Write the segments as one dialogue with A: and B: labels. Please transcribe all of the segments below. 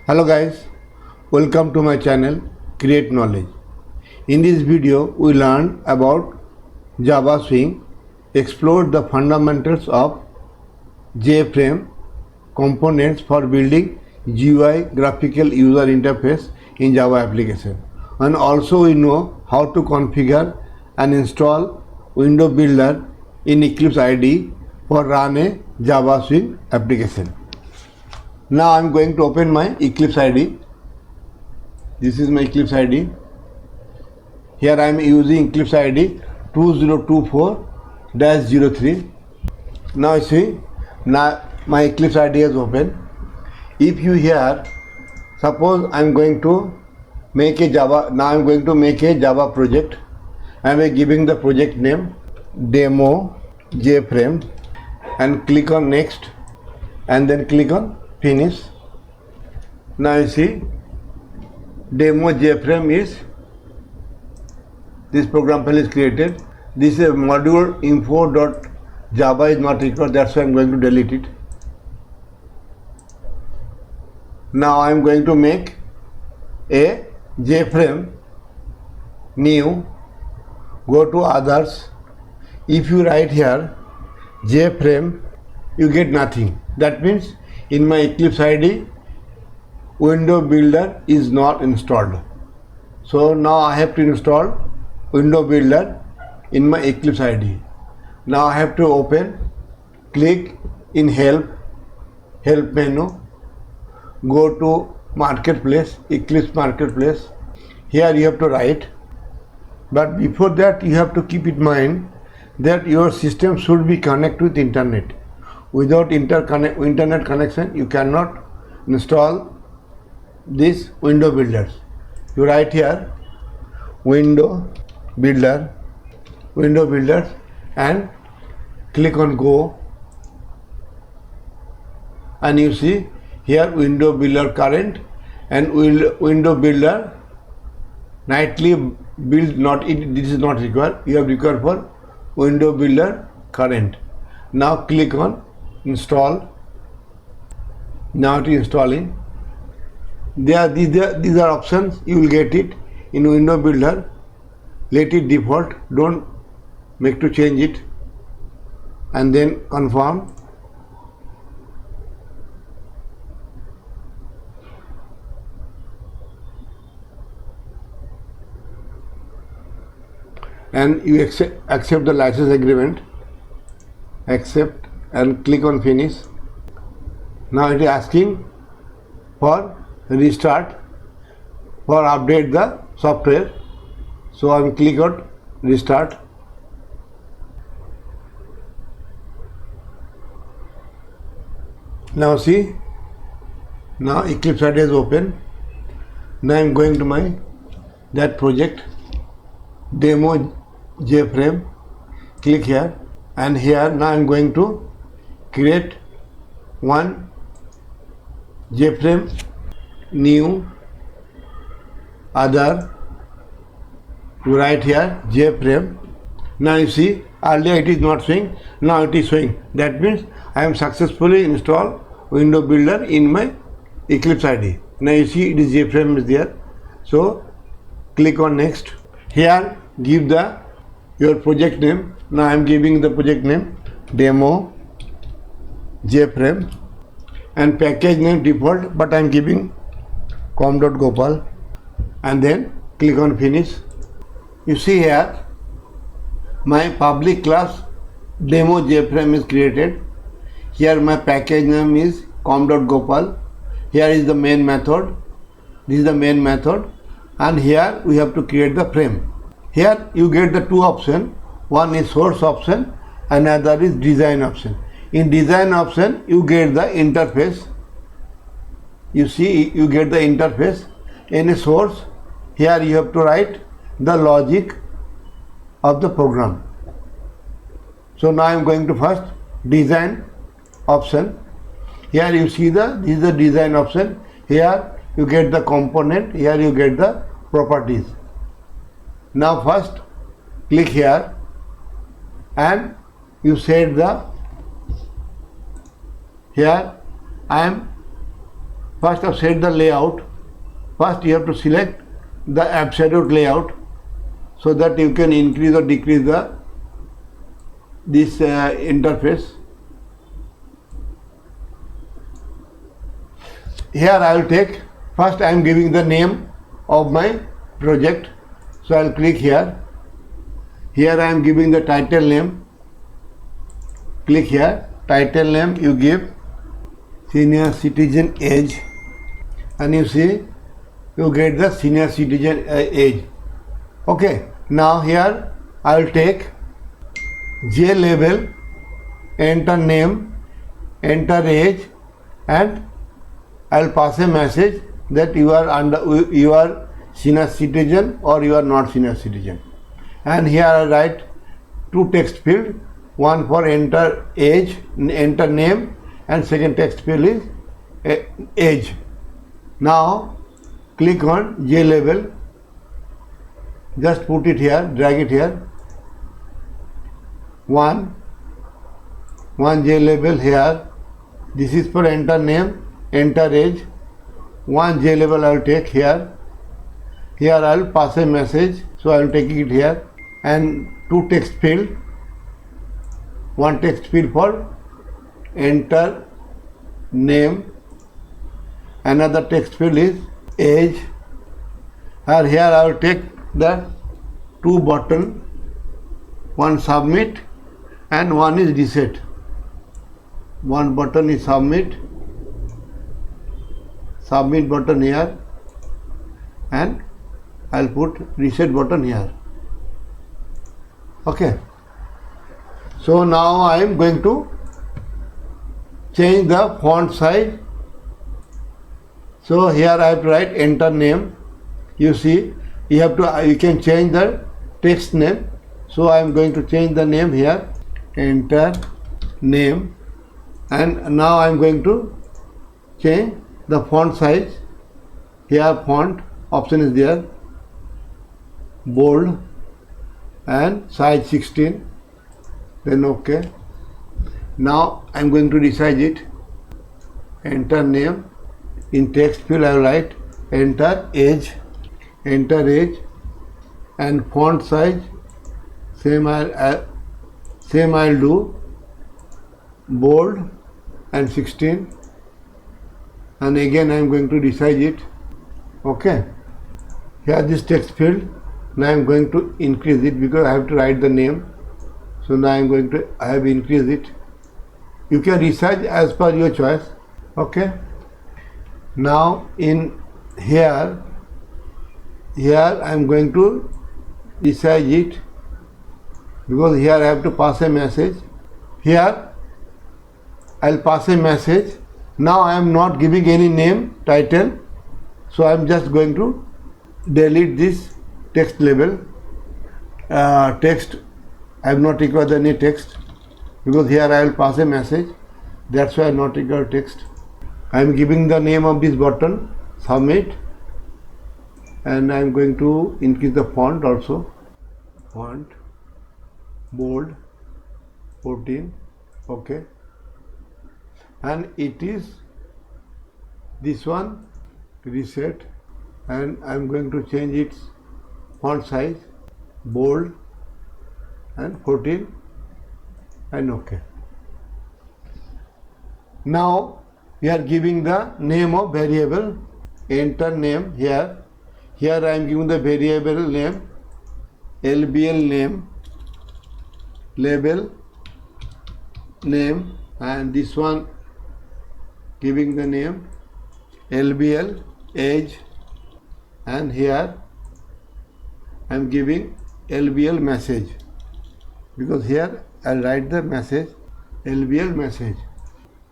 A: Hello guys, welcome to my channel Create Knowledge. In this video we learn about Java Swing, explore the fundamentals of JFrame components for building GUI graphical user interface in Java application, and also we know how to configure and install WindowBuilder in Eclipse IDE for run a Java Swing application. Now I am going to open my Eclipse IDE. This is my Eclipse IDE. Here I am using Eclipse IDE 2024-03. Now you see, now my Eclipse IDE is open. If you here, suppose I am going to make a Java. Now I am going to make a Java project. I am giving the project name demo JFrame and click on next and then click on finish. Now you see demo JFrame is this program file is created. This is module info.java is not required, that's why I am going to delete it. Now I am going to make a JFrame new. Go to others. If you write here JFrame, you get nothing. That means in my Eclipse IDE, WindowBuilder is not installed. So now I have to install WindowBuilder in my Eclipse IDE. Now I have to open, click in help menu, go to marketplace, Eclipse marketplace. Here you have to write, but before that you have to keep in mind that your system should be connected with internet. Without internet connection, you cannot install this WindowBuilder. You write here WindowBuilder, and click on go, and you see here WindowBuilder current and WindowBuilder nightly build not. This is not required. You have required for WindowBuilder current. Now click on install. Now it is installing. These are options. You will get it in WindowBuilder. Let it default. Don't make to change it. And then confirm. And you accept the license agreement. Accept and click on finish. Now it is asking for restart for update the software. So I will click on restart. Now see, now Eclipse IDE is open. Now I am going to my that project demo JFrame. Click here, and here now I am going to create one JFrame new other. You write here JFrame. Now you see earlier it is not showing, now it is showing. That means I am successfully installed WindowBuilder in my Eclipse IDE. Now you see it is JFrame is there. So click on next. Here give the your project name. Now I am giving the project name demo JFrame, and package name default, but I am giving com.gopal, and then click on finish. You see here my public class demo JFrame is created. Here my package name is com.gopal. Here is the main method. This is the main method, and here we have to create the frame. Here you get the two options. One is source option, another is design option. In design option you get the interface. You see you get the interface. In a source, here you have to write the logic of the program. So now I am going to first design option. Here you see this is the design option. Here you get the component. Here you get the properties. Now first click here and you set the, here I am First I've set the layout. First you have to select the absolute layout so that you can increase or decrease this interface. Here I will take, first I am giving the name of my project, so I will click here. Here I am giving the title name. Click here, title name you give senior citizen age, and you see you get the senior citizen age. Okay, now here I will take J label, enter name, enter age, and I will pass a message that you are senior citizen or you are not senior citizen. And here I write two text field, one for enter age, enter name, and second text field is age. Now click on J label, just put it here, drag it here. One J label here, this is for enter name, enter age. One J label I will take here. Here I will pass a message, so I will take it here, and two text field, one text field for enter name, another text field is age. And here I will take the two button, one submit and one is reset. One button is submit button here, and I'll put reset button here. Okay, so now I am going to change the font size. So here I have to write enter name. You see, you can change the text name. So I am going to change the name here, enter name, and now I am going to change the font size. Here font option is there, bold and size 16, then OK. Now I am going to resize it. Enter name, in text field I will write enter age, and font size same I'll do, bold and 16, and again I am going to resize it. Okay, here this text field, now I am going to increase it because I have to write the name. So now I have increased it. You can resize as per your choice. Okay, now in here I am going to resize it because here I have to pass a message. Here I will pass a message. Now I am not giving any name, title, so I am just going to delete this text label. Text, I have not required any text because here I will pass a message. That's why I am not required text. I am giving the name of this button, submit, and I am going to increase the font also. Font, bold, 14, okay. And it is this one, reset, and I am going to change its font size, bold and 14, and OK. Now we are giving the name of variable, enter name here. Here I am giving the variable name, LBL name, label name, and this one giving the name LBL age, and here I am giving LBL message because here I will write the message LBL message.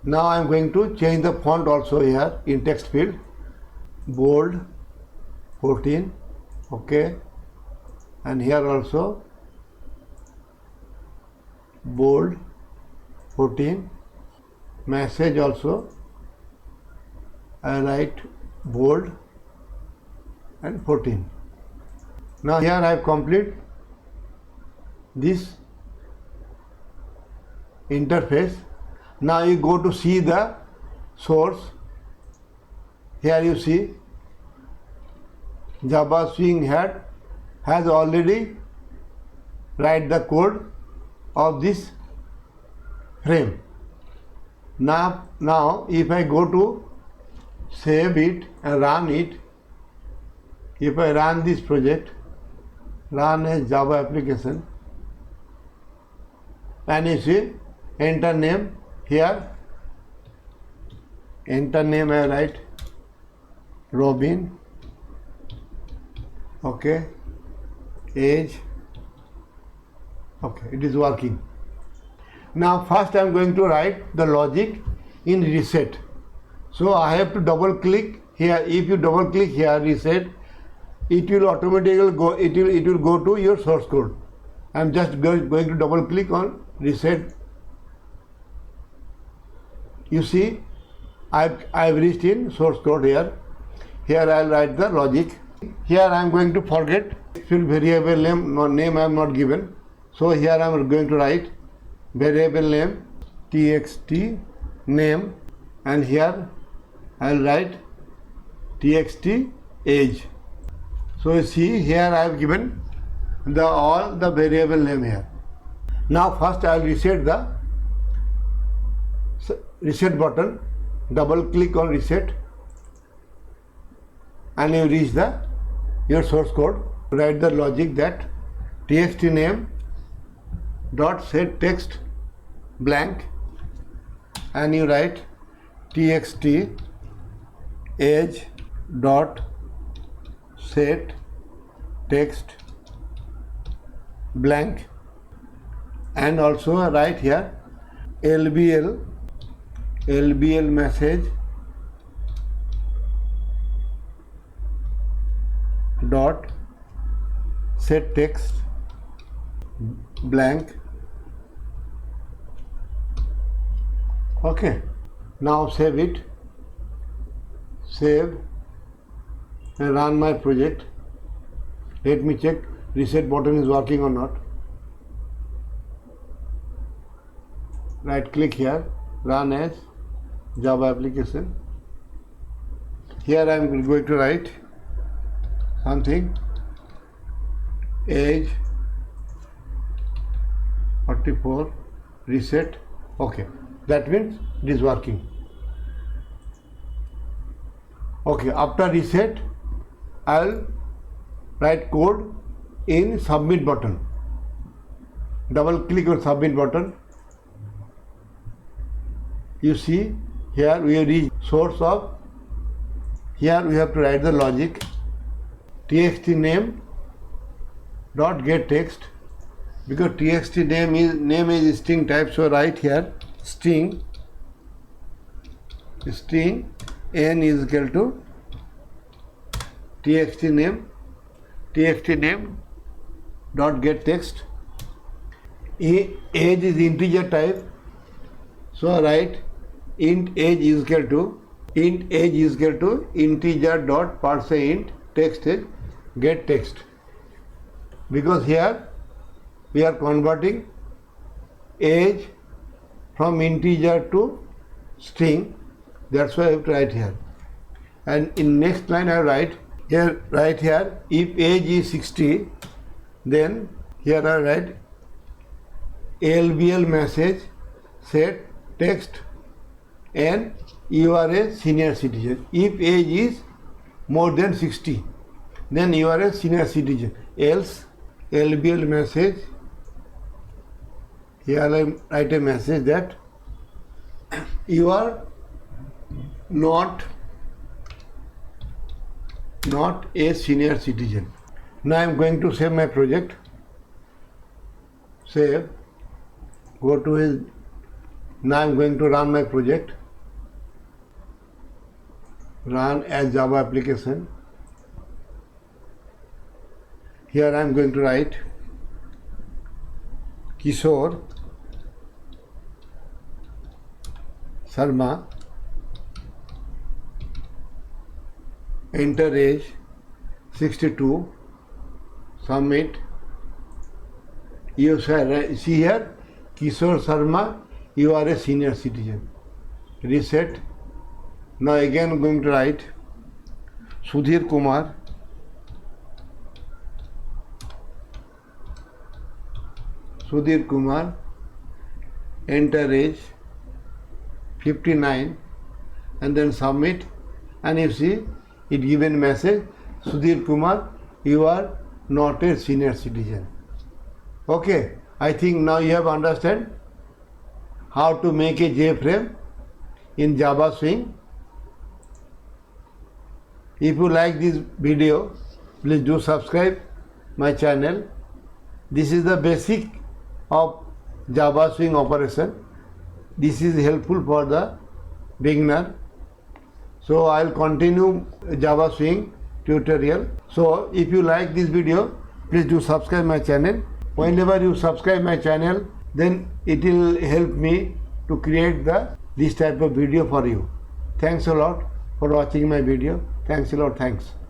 A: Now I am going to change the font also here in text field, bold 14, okay, and here also bold 14, message also I write bold and 14. Now here I have complete this interface. Now you go to see the source. Here you see Java Swing Head has already write the code of this frame. Now if I go to save it and run it, if I run this project, run as Java application, and you see enter name here, enter name I write Robin, okay, age, okay, it is working. Now first I am going to write the logic in reset. So I have to double click here. If you double click here reset, it will automatically go, it will go to your source code. I am just going to double click on reset. You see I've reached in source code here. Here I will write the logic. Here I am going to forget fill variable name I am not given. So here I am going to write variable name txt name, and here I will write txt age. So you see here I have given all the variable name here. Now first I will reset the reset button, double click on reset, and you reach your source code. Write the logic that txt name dot set text blank, and you write txt age dot set text blank, and also write here lbl message dot set text blank. Okay, now save it, save and run my project. Let me check reset button is working or not. Right click here, run as Java application. Here I am going to write something age 44 reset. Okay, that means it is working. Okay, after reset I will write code in submit button. Double click on submit button. You see here we have reached source of. Here we have to write the logic txt name dot get text, because txt name is string type. So write here string n is equal to txt name dot get text. Age is integer type, so write int age is equal to integer dot %int text is get text, because here we are converting age from integer to string. That's why I have to write here. And in next line I write here if age is 60, then here I write lbl message set text and you are a senior citizen. If age is more than 60, then you are a senior citizen. Else lbl message, here I write a message that you are not a senior citizen. Now I am going to save my project. Save, go to his. Now I am going to run my project. Run as Java application. Here I am going to write Kishore Sharma, enter age 62, submit. You see here Kishore Sharma, you are a senior citizen. Reset. Now again I am going to write Sudhir Kumar, enter age 59 and then submit, and you see it given message, Sudhir Kumar, you are not a senior citizen. Okay, I think now you have understand how to make a JFrame in Java Swing. If you like this video, please do subscribe my channel. This is the basic of Java Swing operation. This is helpful for the beginner. So I'll continue Java Swing tutorial. So if you like this video, please do subscribe my channel. Whenever you subscribe my channel, then it will help me to create this type of video for you. Thanks a lot for watching my video. Thanks a lot. Thanks.